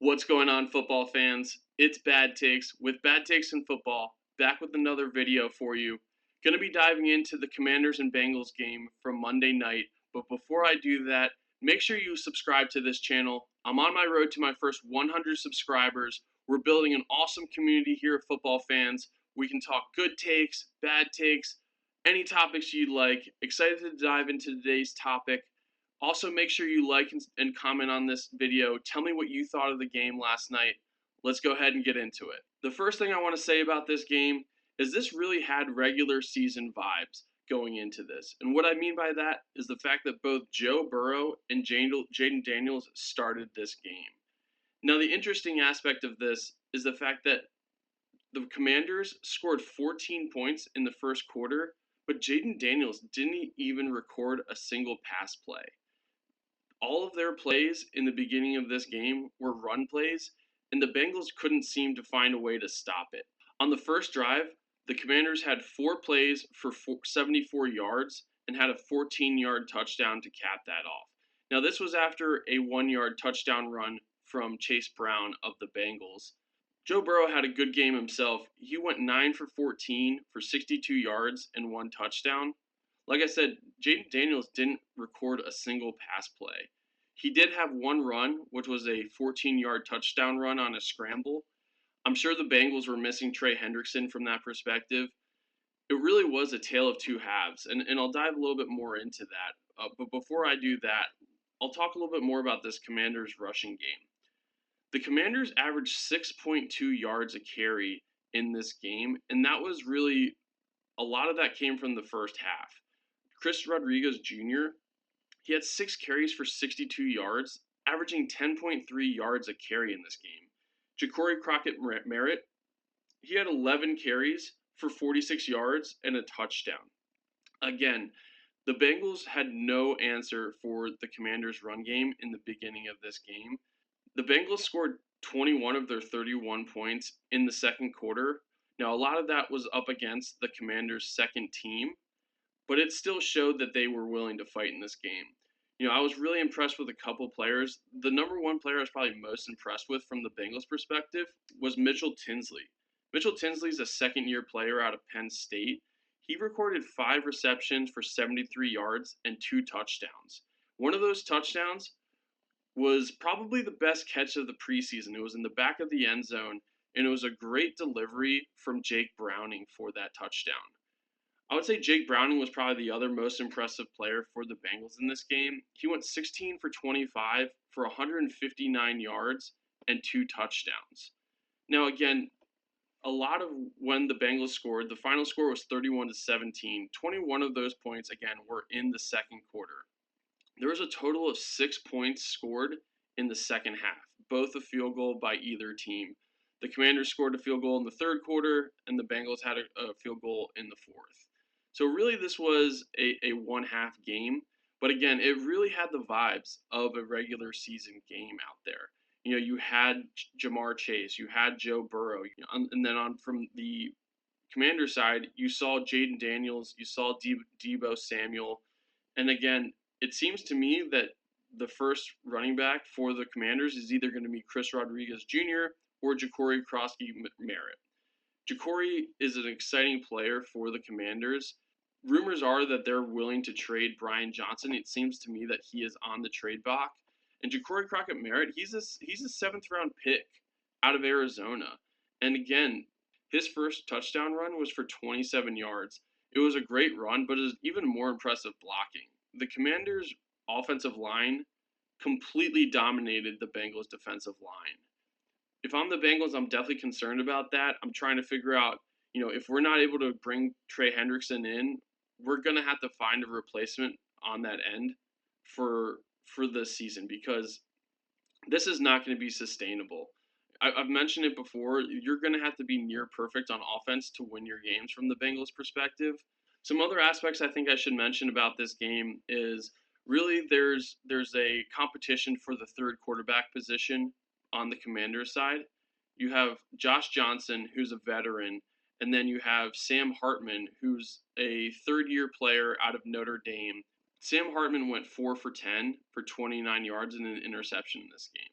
What's going on, football fans? It's Bad Takes with Bad Takes in Football, back with another video for you. Going to be diving into the Commanders and Bengals game from Monday night, but before I do that, make sure you subscribe to this channel. I'm on my road to my first 100 subscribers. We're building an awesome community here of football fans. We can talk good takes, bad takes, any topics you'd like. Excited to dive into today's topic. Also, make sure you like and comment on this video. Tell me what you thought of the game last night. Let's go ahead and get into it. The first thing I want to say about this game is this really had regular season vibes going into this. And what I mean by that is the fact that both Joe Burrow and Jaden Daniels started this game. Now, the interesting aspect of this is the fact that the Commanders scored 14 points in the first quarter, but Jaden Daniels didn't even record a single pass play. All of their plays in the beginning of this game were run plays, and the Bengals couldn't seem to find a way to stop it. On the first drive, the Commanders had 4 plays for 74 yards and had a 14-yard touchdown to cap that off. Now, this was after a 1-yard touchdown run from Chase Brown of the Bengals. Joe Burrow had a good game himself. He went 9 for 14 for 62 yards and 1 touchdown. Like I said, Jaden Daniels didn't record a single pass play. He did have one run, which was a 14-yard touchdown run on a scramble. I'm sure the Bengals were missing Trey Hendrickson from that perspective. It really was a tale of two halves, and I'll dive a little bit more into that. But before I do that, I'll talk a little bit more about this Commanders rushing game. The Commanders averaged 6.2 yards a carry in this game, and that was really a lot of that came from the first half. Chris Rodriguez Jr., he had 6 carries for 62 yards, averaging 10.3 yards a carry in this game. Ja'Cory Crockett-Merritt, he had 11 carries for 46 yards and a touchdown. Again, the Bengals had no answer for the Commanders' run game in the beginning of this game. The Bengals scored 21 of their 31 points in the second quarter. Now, a lot of that was up against the Commanders' second team, but it still showed that they were willing to fight in this game. I was really impressed with a couple players. The number one player I was probably most impressed with from the Bengals' perspective was Mitchell Tinsley. Mitchell Tinsley's a second-year player out of Penn State. He recorded 5 receptions for 73 yards and 2 touchdowns. One of those touchdowns was probably the best catch of the preseason. It was in the back of the end zone, and it was a great delivery from Jake Browning for that touchdown. I would say Jake Browning was probably the other most impressive player for the Bengals in this game. He went 16 for 25 for 159 yards and 2 touchdowns. Now, again, a lot of when the Bengals scored, the final score was 31-17. 21 of those points, again, were in the second quarter. There was a total of 6 points scored in the second half, both a field goal by either team. The Commanders scored a field goal in the third quarter, and the Bengals had a field goal in the fourth. So really this was a one-half game, but again, it really had the vibes of a regular season game out there. You had Jamar Chase, you had Joe Burrow, and then on from the Commander side, you saw Jaden Daniels, you saw Deebo Samuel, and again, it seems to me that the first running back for the Commanders is either going to be Chris Rodriguez Jr. or Ja'Cory Crockett-Merritt. Ja'Cory is an exciting player for the Commanders. Rumors are that they're willing to trade Brian Johnson. It seems to me that he is on the trade block. And Ja'Cory Crockett-Merritt, he's a seventh-round pick out of Arizona. And again, his first touchdown run was for 27 yards. It was a great run, but it was even more impressive blocking. The Commanders' offensive line completely dominated the Bengals' defensive line. If I'm the Bengals, I'm definitely concerned about that. I'm trying to figure out, if we're not able to bring Trey Hendrickson in, we're going to have to find a replacement on that end for the season, because this is not going to be sustainable. I've mentioned it before. You're going to have to be near perfect on offense to win your games from the Bengals' perspective. Some other aspects I think I should mention about this game is really there's a competition for the third quarterback position on the Commanders side. You have Josh Johnson, who's a veteran, and then you have Sam Hartman, who's a third-year player out of Notre Dame. Sam Hartman went 4 for 10 for 29 yards and an interception in this game.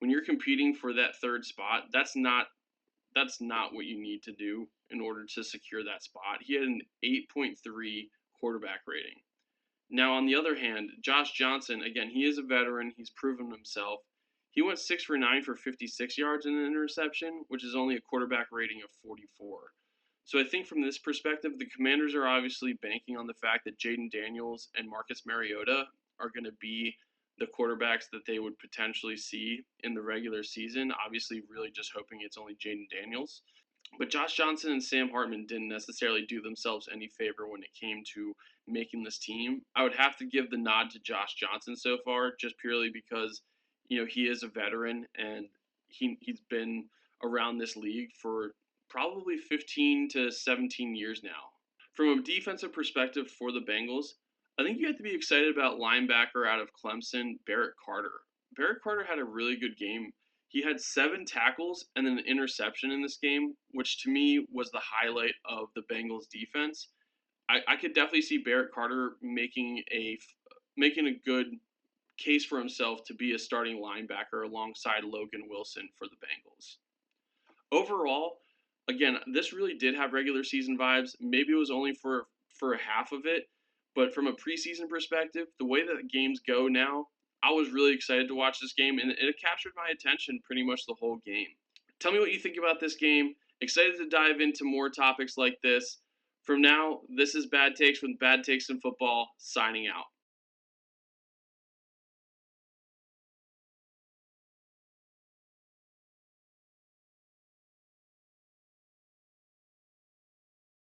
when you're competing for that third spot, that's not what you need to do in order to secure that spot. He had an 8.3 quarterback rating. Now, on the other hand, Josh Johnson, again, he is a veteran. He's proven himself. He went 6 for 9 for 56 yards and an interception, which is only a quarterback rating of 44. So I think from this perspective, the Commanders are obviously banking on the fact that Jaden Daniels and Marcus Mariota are going to be the quarterbacks that they would potentially see in the regular season. Obviously, really just hoping it's only Jaden Daniels. But Josh Johnson and Sam Hartman didn't necessarily do themselves any favor when it came to making this team. I would have to give the nod to Josh Johnson so far, just purely because he is a veteran and he's been around this league for probably 15 to 17 years now. From a defensive perspective for the Bengals, I think you have to be excited about linebacker out of Clemson, Barrett Carter. Barrett Carter had a really good game. He had 7 tackles and an interception in this game, which to me was the highlight of the Bengals defense. I could definitely see Barrett Carter making a good case for himself to be a starting linebacker alongside Logan Wilson for the Bengals. Overall, again, this really did have regular season vibes. Maybe it was only for a half of it, but from a preseason perspective, the way that games go now, I was really excited to watch this game, and it captured my attention pretty much the whole game. Tell me what you think about this game. Excited to dive into more topics like this. From now, this is Bad Takes with Bad Takes in Football, signing out.